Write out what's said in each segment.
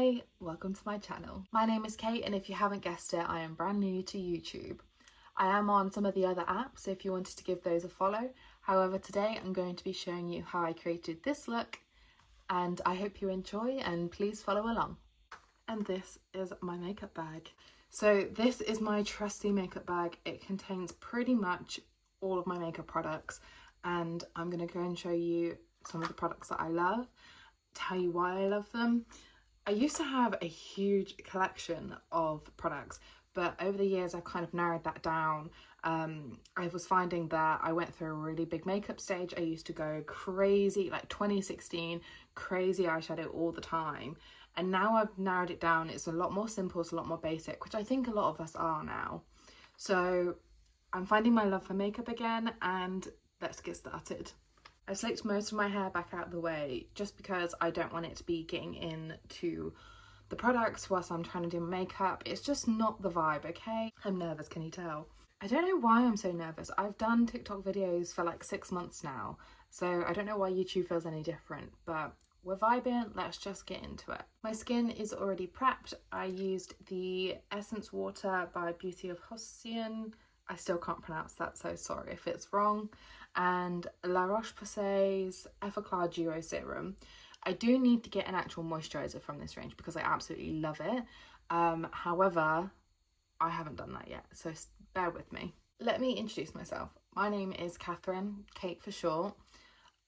Hi, welcome to my channel. My name is Kate, and if you haven't guessed it, I am brand new to YouTube. I am on some of the other apps if you wanted to give those a follow. However, today I'm going to be showing you how I created this look, and I hope you enjoy and please follow along. And this is my makeup bag. So this is my trusty makeup bag. It contains pretty much all of my makeup products, and I'm going to go and show you some of the products that I love, tell you why I love them. I used to have a huge collection of products, but over the years I've kind of narrowed that down. I was finding that I went through a really big makeup stage. I used to go crazy, like 2016, crazy eyeshadow all the time. And now I've narrowed it down. It's a lot more simple, it's a lot more basic, which I think a lot of us are now. So I'm finding my love for makeup again, and let's get started. I slicked most of my hair back out of the way just because I don't want it to be getting into the products whilst I'm trying to do makeup. It's just not the vibe, okay? I'm nervous, can you tell? I don't know why I'm so nervous. I've done TikTok videos for like 6 months now, so I don't know why YouTube feels any different, but we're vibing, let's just get into it. My skin is already prepped. I used the Essence Water by Beauty of Hossein. I still can't pronounce that, so sorry if it's wrong. And La Roche-Posay's Effaclar Duo Serum. I do need to get an actual moisturiser from this range because I absolutely love it. However, I haven't done that yet, so bear with me. Let me introduce myself. My name is Catherine, Kate for short.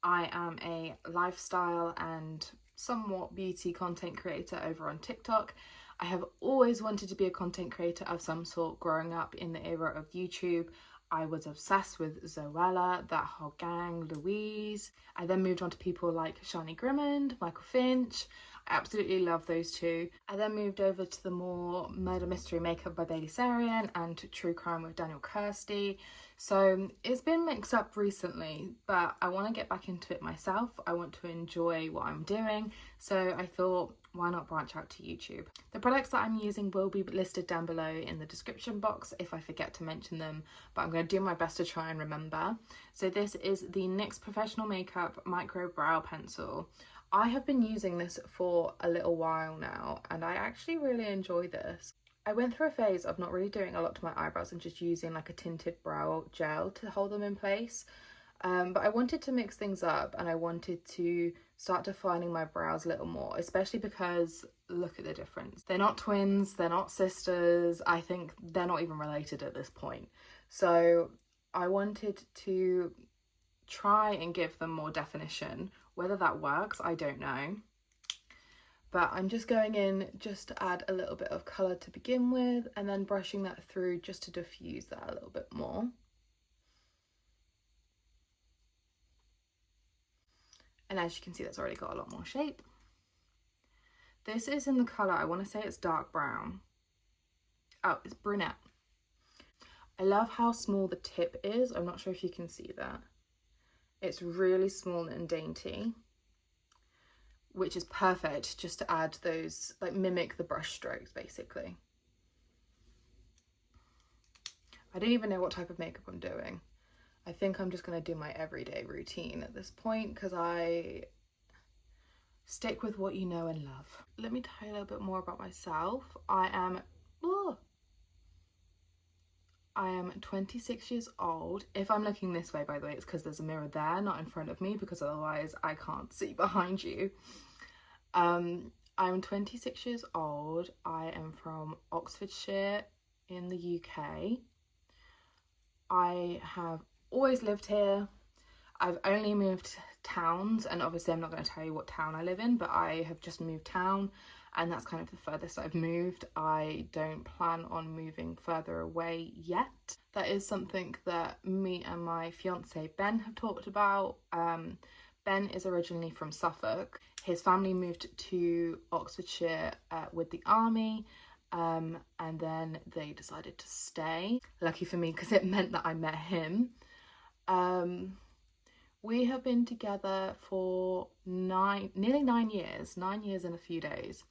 I am a lifestyle and somewhat beauty content creator over on TikTok. I have always wanted to be a content creator of some sort growing up in the era of YouTube. I was obsessed with Zoella, that whole gang, Louise. I then moved on to people like Shani Grimmond, Michael Finch. I absolutely love those two. I then moved over to the more murder mystery makeup by Bailey Sarian and true crime with Daniel Kirsty. So it's been mixed up recently, but I want to get back into it myself. I want to enjoy what I'm doing. So I thought, why not branch out to YouTube? The products that I'm using will be listed down below in the description box if I forget to mention them, but I'm going to do my best to try and remember. So this is the NYX Professional Makeup Micro Brow Pencil. I have been using this for a little while now, and I actually really enjoy this. I went through a phase of not really doing a lot to my eyebrows and just using like a tinted brow gel to hold them in place. But I wanted to mix things up, and I wanted to start defining my brows a little more, especially because look at the difference. They're not twins, they're not sisters. I think they're not even related at this point. So I wanted to try and give them more definition. Whether that works, I don't know. But I'm just going in just to add a little bit of colour to begin with, and then brushing that through just to diffuse that a little bit more. And as you can see, that's already got a lot more shape. This is in the colour, I want to say it's dark brown. Oh, it's Brunette. I love how small the tip is. I'm not sure if you can see that. It's really small and dainty, which is perfect just to add those, like mimic the brush strokes basically. I don't even know what type of makeup I'm doing. I think I'm just going to do my everyday routine at this point because I stick with what you know and love. Let me tell you a little bit more about myself. I am 26 years old. If I'm looking this way, by the way, it's because there's a mirror there, not in front of me, because otherwise I can't see behind you. I'm 26 years old. I am from Oxfordshire in the UK. I have always lived here. I've only moved towns, and obviously I'm not going to tell you what town I live in, but I have just moved town, and that's kind of the furthest I've moved. I don't plan on moving further away yet. That is something that me and my fiance Ben have talked about. Ben is originally from Suffolk. His family moved to Oxfordshire with the army, and then they decided to stay. Lucky for me, because it meant that I met him. We have been together for nearly 9 years, 9 years and a few days.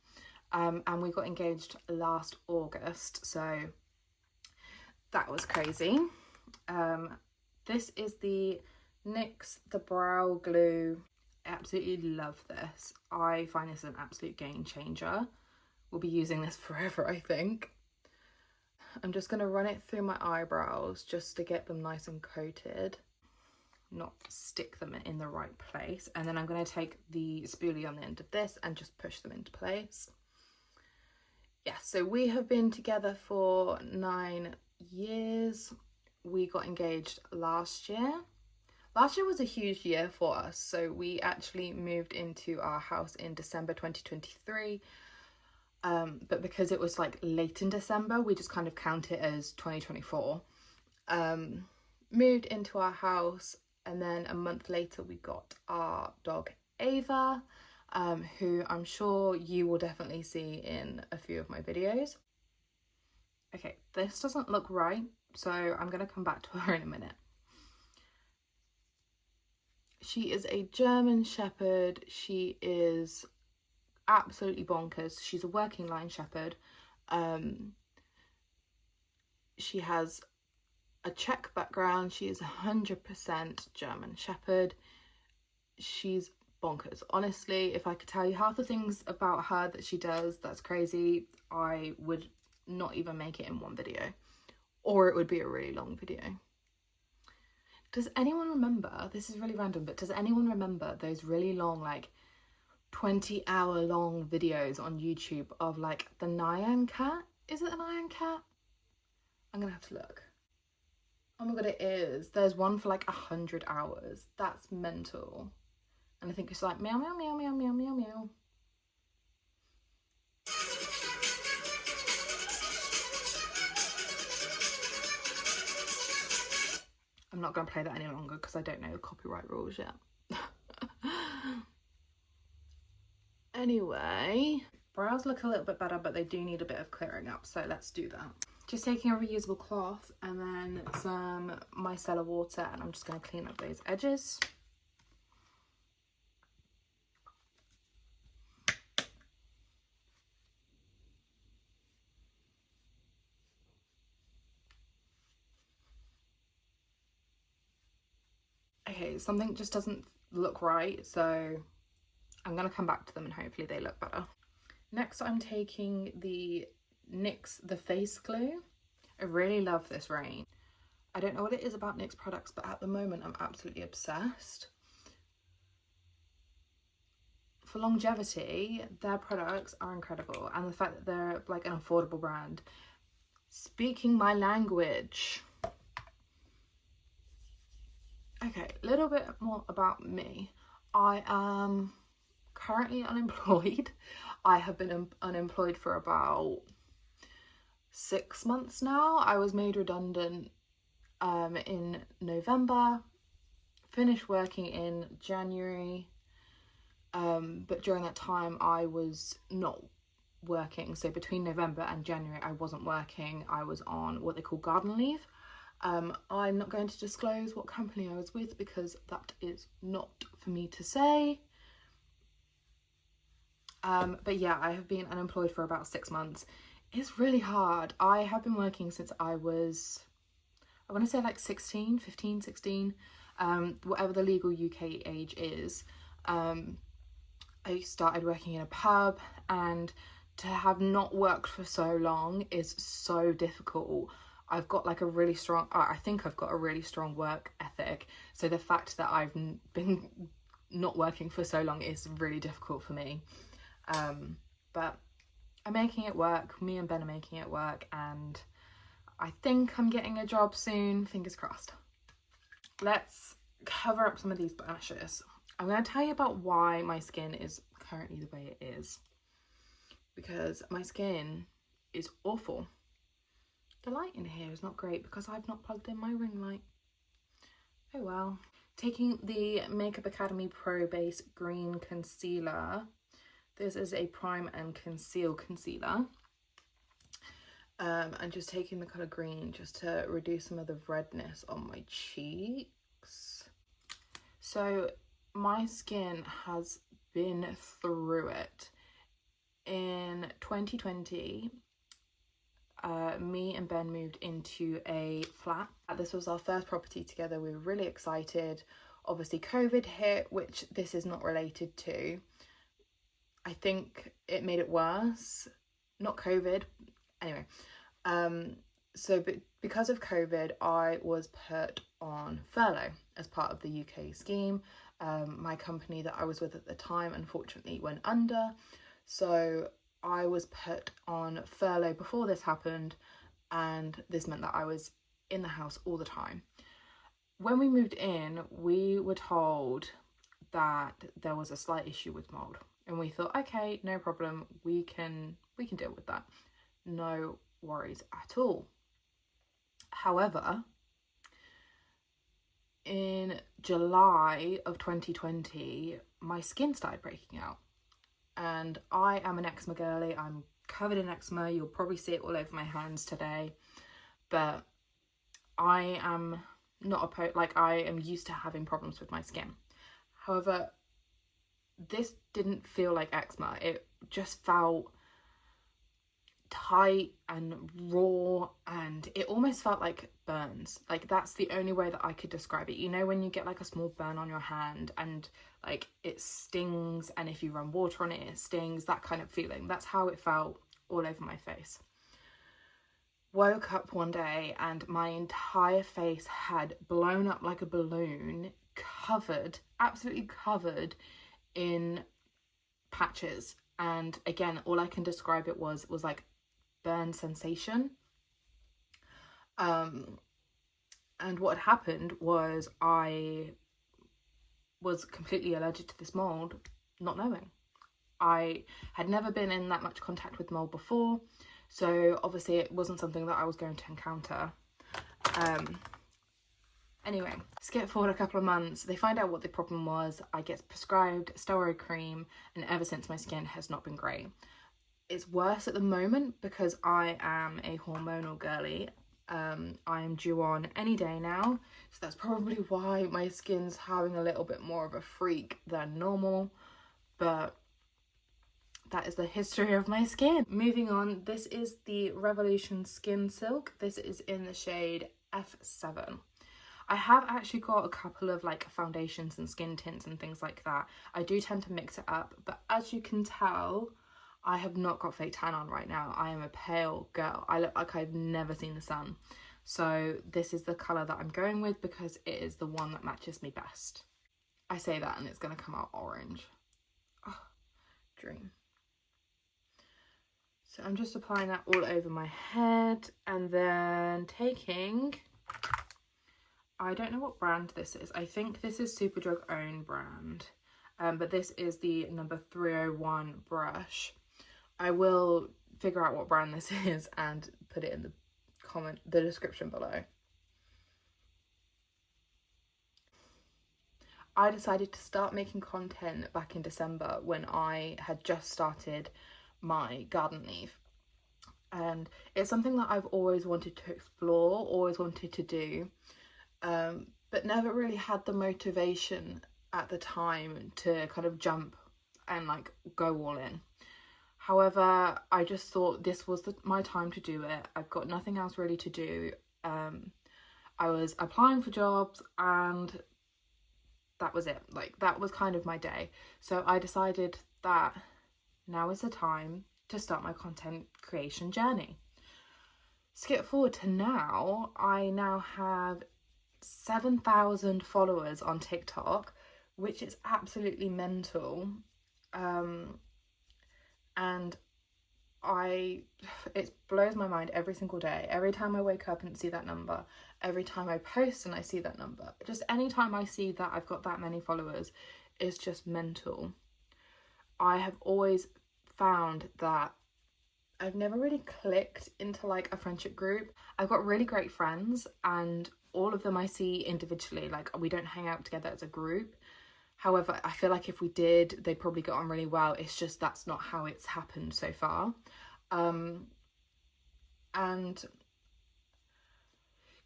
And we got engaged last August, so that was crazy. This is the NYX The Brow Glue. I absolutely love this. I find this an absolute game changer. will be using this forever, I think. I'm just going to run it through my eyebrows just to get them nice and coated, not stick them in the right place. And then I'm going to take the spoolie on the end of this and just push them into place. Yeah, so we have been together for 9 years. We got engaged last year. Last year was a huge year for us. So we actually moved into our house in December 2023. But because it was like late in December, we just kind of count it as 2024. Moved into our house, and then a month later we got our dog Ava, who I'm sure you will definitely see in a few of my videos. Okay, this doesn't look right, so I'm going to come back to her in a minute. She is a German Shepherd. She is absolutely bonkers. She's a working line shepherd. She has a Czech background. She is 100% German Shepherd. She's bonkers. Honestly, if I could tell you half the things about her that she does, that's crazy. I would not even make it in one video, or it would be a really long video. Does anyone remember, this is really random, but does anyone remember those really long, like 20-hour long videos on YouTube of like the Nyan cat? Is it the Nyan cat? I'm gonna have to look. Oh my god, it is. There's one for like 100 hours. That's mental. And I think it's like meow, meow, meow, meow, meow, meow, meow. I'm not going to play that any longer because I don't know the copyright rules yet. Anyway, brows look a little bit better, but they do need a bit of clearing up. So let's do that. Just taking a reusable cloth and then some micellar water, and I'm just going to clean up those edges. Okay, something just doesn't look right, so I'm going to come back to them and hopefully they look better. Next, I'm taking the NYX The Face Glue. I really love this range. I don't know what it is about NYX products, but at the moment I'm absolutely obsessed. For longevity, their products are incredible, and the fact that they're like an affordable brand. Speaking my language. Okay, a little bit more about me. I am currently unemployed. I have been unemployed for about 6 months now. I was made redundant in November, finished working in January, but during that time I was not working. So between November and January I wasn't working. I was on what they call garden leave. I'm not going to disclose what company I was with because that is not for me to say. But yeah, I have been unemployed for about 6 months. It's really hard. I have been working since I was, I want to say like 16, 15, 16, whatever the legal UK age is. I started working in a pub, and to have not worked for so long is so difficult. I've got like a really strong, I think I've got a really strong work ethic. So the fact that I've been not working for so long is really difficult for me. But I'm making it work. Me and Ben are making it work, and I think I'm getting a job soon. Fingers crossed. Let's cover up some of these blemishes. I'm going to tell you about why my skin is currently the way it is, because my skin is awful. The light in here is not great because I've not plugged in my ring light. Oh well. Taking the Makeup Academy Pro Base Green Concealer. This is a Prime and Conceal concealer. And just taking the colour green just to reduce some of the redness on my cheeks. So my skin has been through it. In 2020, me and Ben moved into a flat. This was our first property together. We were really excited. Obviously COVID hit, which this is not related to. I think it made it worse. not COVID, anyway. So because of COVID, I was put on furlough as part of the UK scheme. My company that I was with at the time unfortunately went under, so I was put on furlough before this happened, and this meant that I was in the house all the time. When we moved in, we were told that there was a slight issue with mold, and we thought, okay, no problem, we can deal with that, no worries at all. However, in July of 2020, my skin started breaking out, and I am an eczema girly. I'm covered in eczema. You'll probably see it all over my hands today, but I am not I am used to having problems with my skin. However, this didn't feel like eczema. It just felt tight and raw, and it almost felt like burns. Like, that's the only way that I could describe it. You know when you get like a small burn on your hand and like it stings, and if you run water on it, it stings, that kind of feeling. That's how it felt all over my face. Woke up one day and my entire face had blown up like a balloon, covered, absolutely covered in patches. And again, all I can describe it was like burn sensation. And what had happened was I was completely allergic to this mold, not knowing. I had never been in that much contact with mold before, so obviously it wasn't something that I was going to encounter. Anyway, skip forward a couple of months, they find out what the problem was. I get prescribed steroid cream, and ever since my skin has not been great. It's worse at the moment because I am a hormonal girly. I am due on any day now, so that's probably why my skin's having a little bit more of a freak than normal, but that is the history of my skin. Moving on, this is the Revolution Skin Silk. This is in the shade F7. I have actually got a couple of like foundations and skin tints and things like that. I do tend to mix it up, but as you can tell, I have not got fake tan on right now. I am a pale girl. I look like I've never seen the sun. So this is the colour that I'm going with because it is the one that matches me best. I say that and it's going to come out orange. Oh, dream. So I'm just applying that all over my head, and then taking, I don't know what brand this is. I think this is Superdrug own brand, but this is the number 301 brush. I will figure out what brand this is and put it in the description below. I decided to start making content back in December when I had just started my garden leave, and it's something that I've always wanted to explore, always wanted to do, but never really had the motivation at the time to kind of jump and like go all in. However, I just thought this was my time to do it. I've got nothing else really to do. I was applying for jobs and that was it. Like, that was kind of my day. So I decided that now is the time to start my content creation journey. Skip forward to now, I now have 7,000 followers on TikTok, which is absolutely mental. And it blows my mind every single day. Every time I wake up and see that number, every time I post and I see that number, just any time I see that I've got that many followers, it's just mental. I have always found that I've never really clicked into like a friendship group. I've got really great friends and all of them I see individually, like we don't hang out together as a group. However, I feel like if we did, they'd probably get on really well. It's just that's not how it's happened so far. And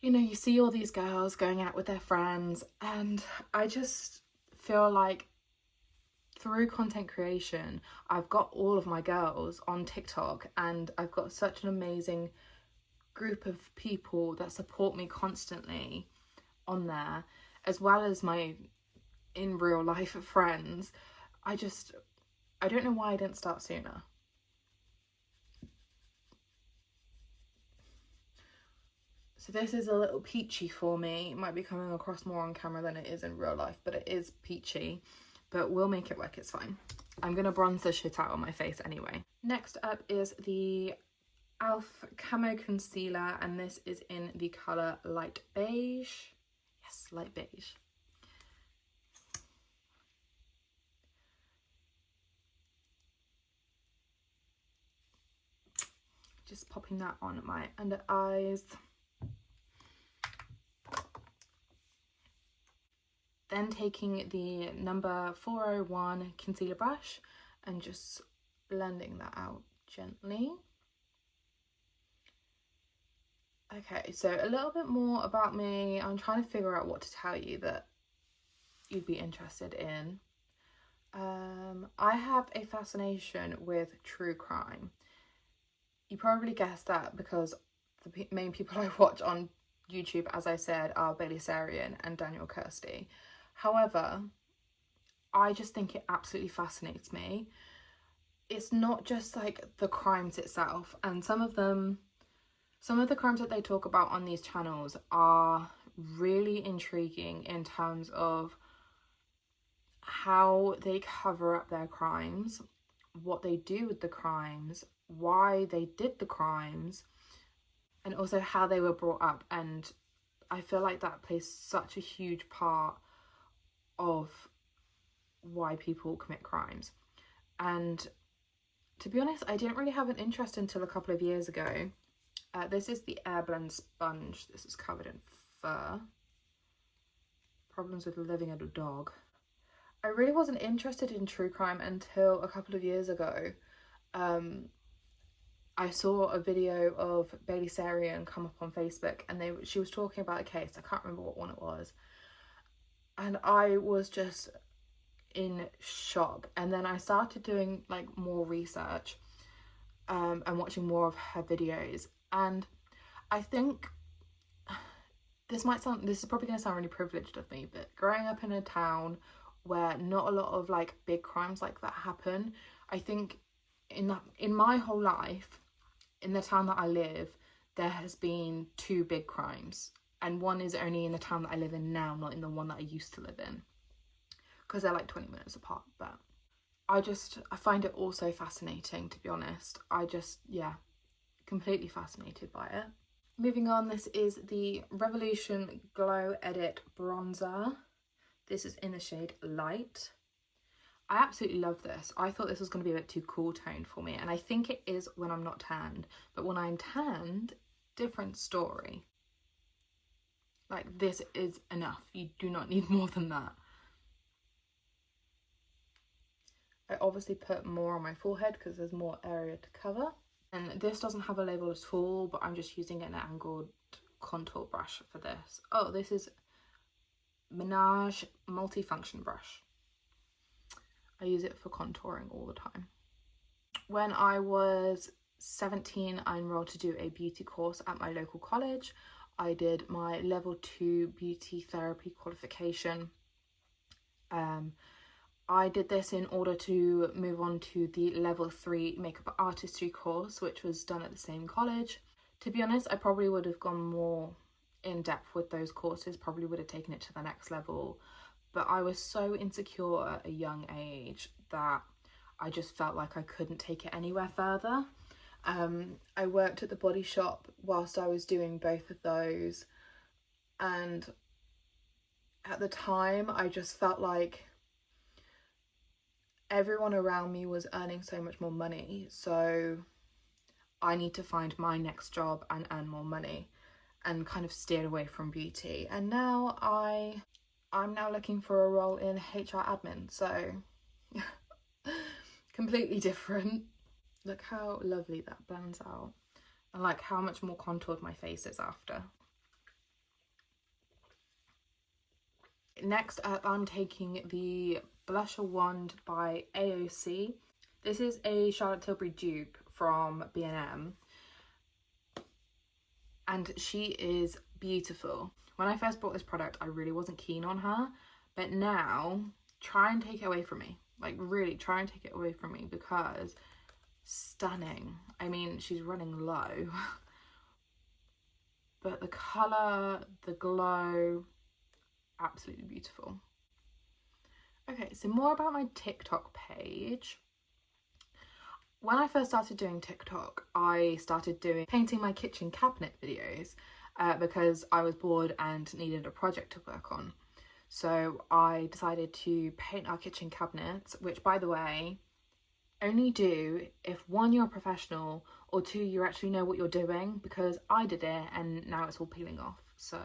you know, you see all these girls going out with their friends, and I just feel like through content creation, I've got all of my girls on TikTok, and I've got such an amazing group of people that support me constantly on there, as well as my in real life friends. I don't know why I didn't start sooner. So this is a little peachy for me. It might be coming across more on camera than it is in real life, but it is peachy. But we'll make it work, it's fine. I'm gonna bronze the shit out on my face anyway. Next up is the Elf Camo Concealer, and this is in the colour Light Beige. Yes, Light Beige. Just popping that on my under eyes. Then taking the number 401 concealer brush and just blending that out gently. Okay, so a little bit more about me. I'm trying to figure out what to tell you that you'd be interested in. I have a fascination with true crime. You probably guessed that because the main people I watch on YouTube, as I said, are Bailey Sarian and Daniel Kirsty. However, I just think it absolutely fascinates me. It's not just like the crimes itself, and some of the crimes that they talk about on these channels are really intriguing in terms of how they cover up their crimes, what they do with the crimes, why they did the crimes, and also how they were brought up. And I feel like that plays such a huge part of why people commit crimes. And to be honest, I didn't really have an interest until a couple of years ago. This is the Air Blend sponge. This is covered in fur. Problems with living as a dog. I really wasn't interested in true crime until a couple of years ago. I saw a video of Bailey Sarian come up on Facebook, and she was talking about a case. I can't remember what one it was. And I was just in shock. And then I started doing like more research and watching more of her videos. And I think this is probably going to sound really privileged of me, but growing up in a town where not a lot of like big crimes like that happen, I think in my whole life, in the town that I live, there has been 2 big crimes, and one is only in the town that I live in now, not in the one that I used to live in, because they're like 20 minutes apart. But I find it all so fascinating, to be honest. Yeah, completely fascinated by it. Moving on, this is the Revolution Glow Edit Bronzer. This is in the shade Light. I absolutely love this. I thought this was going to be a bit too cool toned for me, and I think it is when I'm not tanned, but when I'm tanned, different story. Like, this is enough. You do not need more than that. I obviously put more on my forehead because there's more area to cover. And this doesn't have a label at all, but I'm just using an angled contour brush for this. Oh, this is Menage multifunction brush. I use it for contouring all the time. When I was 17, I enrolled to do a beauty course at my local college. I did my level 2 beauty therapy qualification. I did this in order to move on to the level 3 makeup artistry course, which was done at the same college. To be honest, I probably would have gone more in depth with those courses, probably would have taken it to the next level. But I was so insecure at a young age that I just felt like I couldn't take it anywhere further. I worked at the Body Shop whilst I was doing both of those, and at the time I just felt like everyone around me was earning so much more money, so I need to find my next job and earn more money, and kind of steered away from beauty. And now I'm now looking for a role in HR admin, so completely different. Look how lovely that blends out, and like how much more contoured my face is after. Next up, I'm taking the Blusher Wand by AOC. This is a Charlotte Tilbury dupe from B&M, and she is beautiful. When I first bought this product, I really wasn't keen on her, but now try and take it away from me. Like, really try and take it away from me, because stunning. I mean, she's running low. but the colour, the glow, absolutely beautiful. Okay, so more about my TikTok page. When I first started doing TikTok, I started doing painting my kitchen cabinet videos because I was bored and needed a project to work on. So I decided to paint our kitchen cabinets, which, by the way, only do if one, you're a professional, or two, you actually know what you're doing, because I did it and now it's all peeling off, so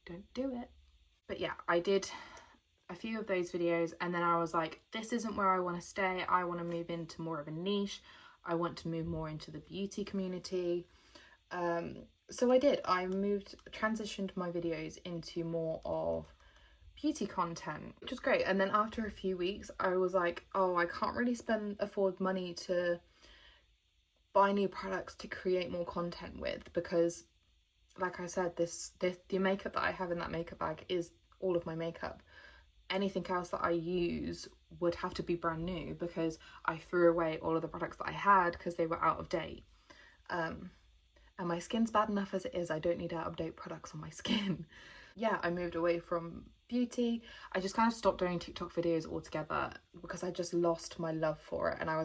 don't do it. But yeah, I did a few of those videos and then I was like, this isn't where I want to stay. I want to move into more of a niche. I want to move more into the beauty community. So I did. I transitioned my videos into more of beauty content, which was great. And then after a few weeks, I was like, oh, I can't really afford money to buy new products to create more content with, because like I said, the makeup that I have in that makeup bag is all of my makeup. Anything else that I use would have to be brand new, because I threw away all of the products that I had because they were out of date. And my skin's bad enough as it is. I don't need out of date products on my skin. Yeah, I moved away from beauty. I just kind of stopped doing TikTok videos altogether because I just lost my love for it. And I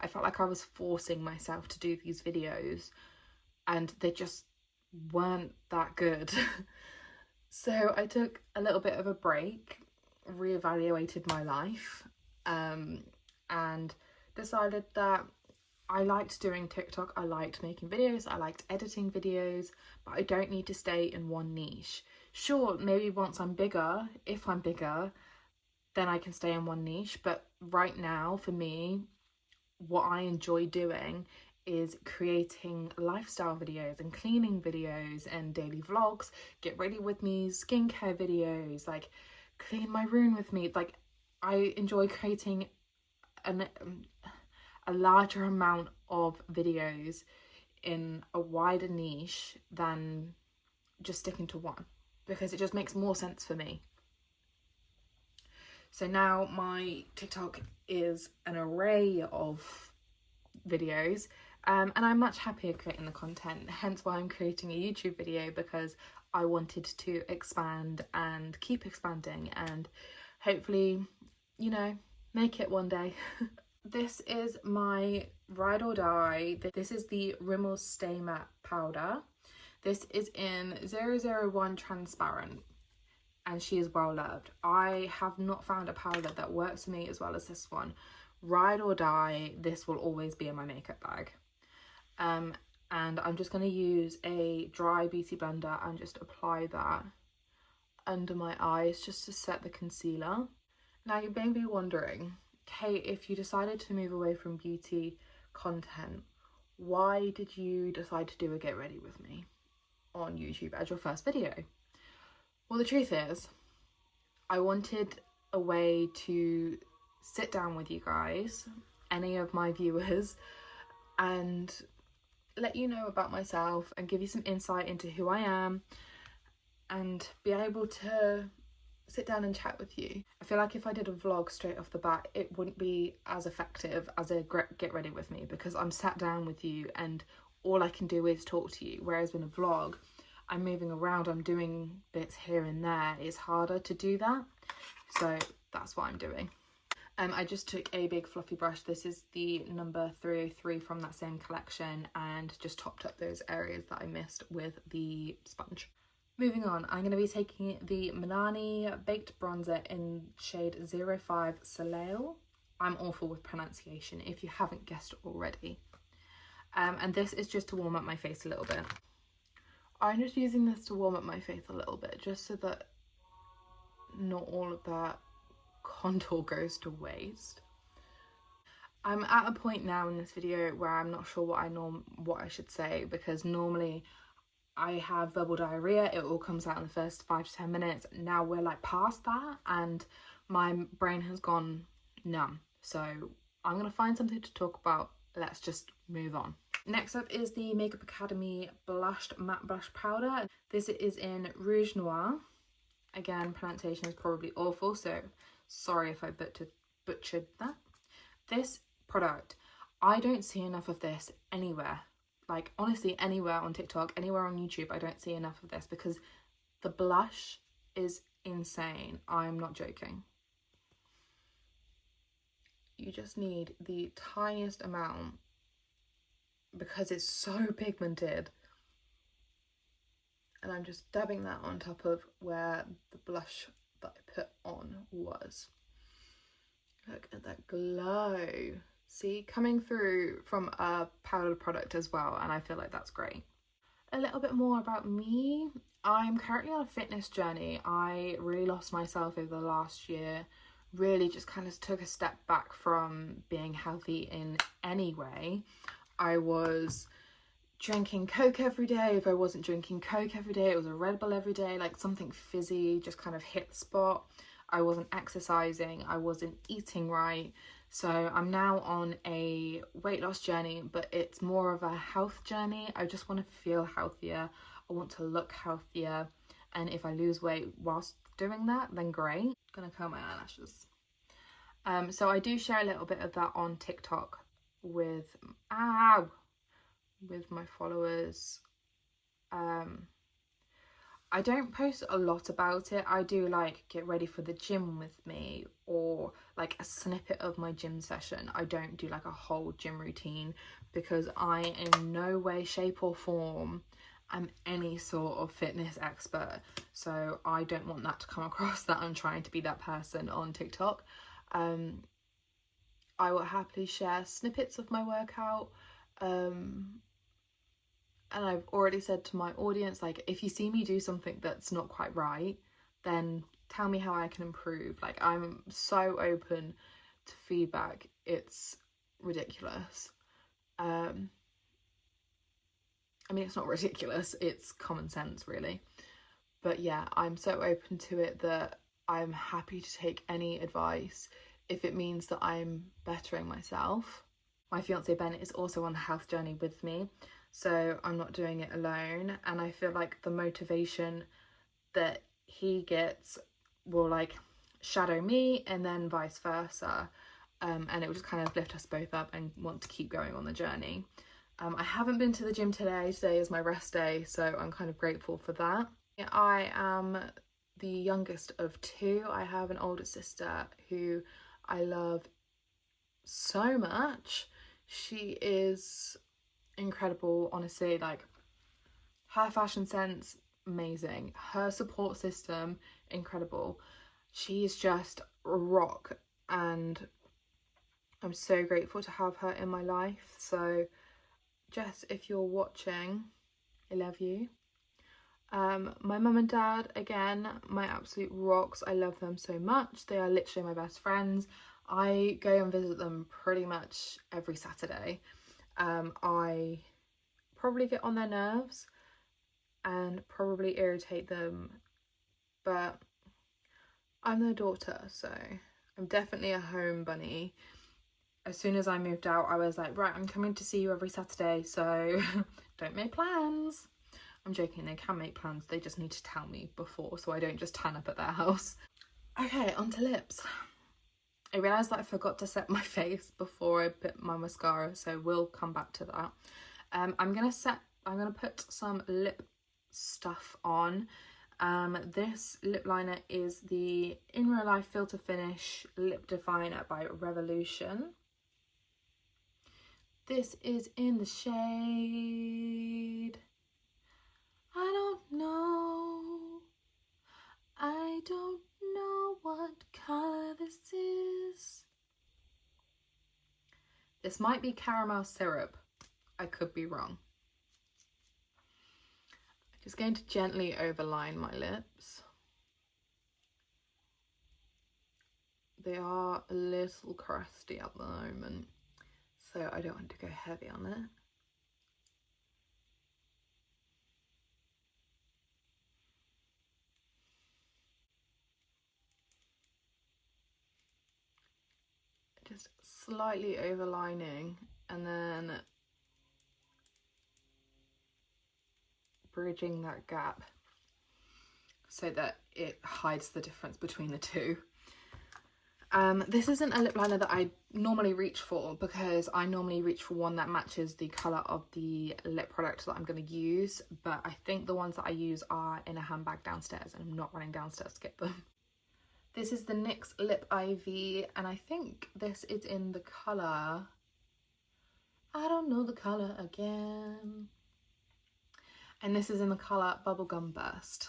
felt like I was forcing myself to do these videos and they just weren't that good. So I took a little bit of a break, reevaluated my life, and decided that I liked doing TikTok, I liked making videos, I liked editing videos, but I don't need to stay in one niche. Sure, maybe once I'm bigger, if I'm bigger, then I can stay in one niche, but right now, for me, what I enjoy doing is creating lifestyle videos and cleaning videos and daily vlogs, get ready with me, skincare videos, like clean my room with me. Like, I enjoy creating a larger amount of videos in a wider niche than just sticking to one, because it just makes more sense for me. So now my TikTok is an array of videos, and I'm much happier creating the content, hence why I'm creating a YouTube video, because I wanted to expand and keep expanding and hopefully, you know, make it one day. This is my Ride or Die. This is the Rimmel Stay Matte powder. This is in 001 Transparent and she is well loved. I have not found a powder that works for me as well as this one. Ride or Die, this will always be in my makeup bag. And I'm just going to use a dry beauty blender and just apply that under my eyes just to set the concealer. Now you may be wondering, Kate, if you decided to move away from beauty content, why did you decide to do a get ready with me on YouTube as your first video? Well, the truth is, I wanted a way to sit down with you guys, any of my viewers, and let you know about myself and give you some insight into who I am and be able to sit down and chat with you. I feel like if I did a vlog straight off the bat, it wouldn't be as effective as a get ready with me, because I'm sat down with you and all I can do is talk to you, whereas in a vlog I'm moving around, I'm doing bits here and there. It's harder to do that, so that's what I'm doing. I just took a big fluffy brush. This is the number 303 from that same collection, and just topped up those areas that I missed with the sponge. Moving on, I'm going to be taking the Milani Baked Bronzer in shade 05 Soleil. I'm awful with pronunciation, if you haven't guessed already. And this is just to warm up my face a little bit. I'm just using this to warm up my face a little bit, just so that not all of that contour goes to waste. I'm at a point now in this video where I'm not sure what I should say, because normally I have verbal diarrhea, it all comes out in the first 5 to 10 minutes. Now we're like past that and my brain has gone numb. So I'm gonna find something to talk about. Let's just move on. Next up is the Makeup Academy Blushed Matte Blush Powder. This is in Rouge Noir. Again, pronunciation is probably awful, so sorry if I butchered that. This product, I don't see enough of this anywhere. like honestly anywhere on TikTok, anywhere on YouTube, I don't see enough of this because the blush is insane. I'm not joking. You just need the tiniest amount because it's so pigmented. And I'm just dabbing that on top of where the blush that I put on was. Look at that glow. See, coming through from a powdered product as well, and I feel like that's great. A little bit more about me. I'm currently on a fitness journey. I really lost myself over the last year. Really just kind of took a step back from being healthy in any way. I was drinking Coke every day. If I wasn't drinking Coke every day, it was a Red Bull every day, like something fizzy just kind of hit the spot. I wasn't exercising, I wasn't eating right. So I'm now on a weight loss journey, but it's more of a health journey. I just want to feel healthier. I want to look healthier. And if I lose weight whilst doing that, then great. I'm gonna curl my eyelashes. So I do share a little bit of that on TikTok with my followers. I don't post a lot about it. I do like get ready for the gym with me or like a snippet of my gym session. I don't do like a whole gym routine because I in no way, shape or form am any sort of fitness expert. So I don't want that to come across that I'm trying to be that person on TikTok. I will happily share snippets of my workout. And I've already said to my audience, like, if you see me do something that's not quite right, then tell me how I can improve. Like, I'm so open to feedback. It's ridiculous. I mean, it's not ridiculous. It's common sense, really. But yeah, I'm so open to it that I'm happy to take any advice if it means that I'm bettering myself. My fiance Ben is also on a health journey with me. So I'm not doing it alone, and I feel like the motivation that he gets will like shadow me and then vice versa, and it will just kind of lift us both up and want to keep going on the journey. I haven't been to the gym today. Today is my rest day, so I'm kind of grateful for that. I am the youngest of two. I have an older sister who I love so much. She is incredible, honestly. Like, her fashion sense, amazing. Her support system, incredible. She's just a rock, and I'm so grateful to have her in my life. So Jess, if you're watching, I love you. My mum and dad, again, my absolute rocks. I love them so much. They are literally my best friends. I go and visit them pretty much every Saturday. I probably get on their nerves and probably irritate them, but I'm their daughter, so I'm definitely a home bunny. As soon as I moved out, I was like, right, I'm coming to see you every Saturday, so don't make plans. I'm joking, they can make plans, they just need to tell me before so I don't just turn up at their house. Okay, on to lips. I realised that I forgot to set my face before I put my mascara, so we'll come back to that. I'm gonna put some lip stuff on. This lip liner is the In Real Life Filter Finish Lip Definer by Revolution. This is in the shade I don't know what colour this is. This might be caramel syrup. I could be wrong. I'm just going to gently overline my lips. They are a little crusty at the moment, so I don't want to go heavy on it. Just slightly overlining and then bridging that gap so that it hides the difference between the two. This isn't a lip liner that I normally reach for, because I normally reach for one that matches the colour of the lip product that I'm going to use, but I think the ones that I use are in a handbag downstairs and I'm not running downstairs to get them. This is the NYX Lip IV, and I think this is in the colour, I don't know the colour again, and this is in the colour Bubblegum Burst.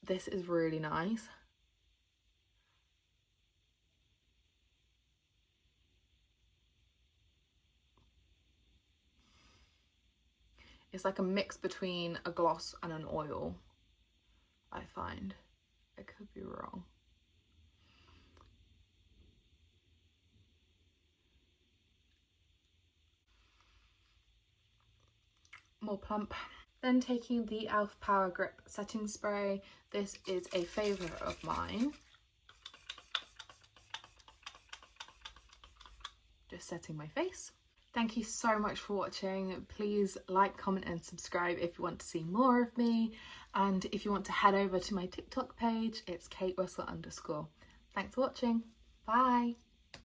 This is really nice. It's like a mix between a gloss and an oil, I find. I could be wrong. More plump. Then taking the e.l.f. Power Grip Setting Spray. This is a favourite of mine. Just setting my face. Thank you so much for watching. Please like, comment and subscribe if you want to see more of me. And if you want to head over to my TikTok page, it's KateRussell_. Thanks for watching. Bye.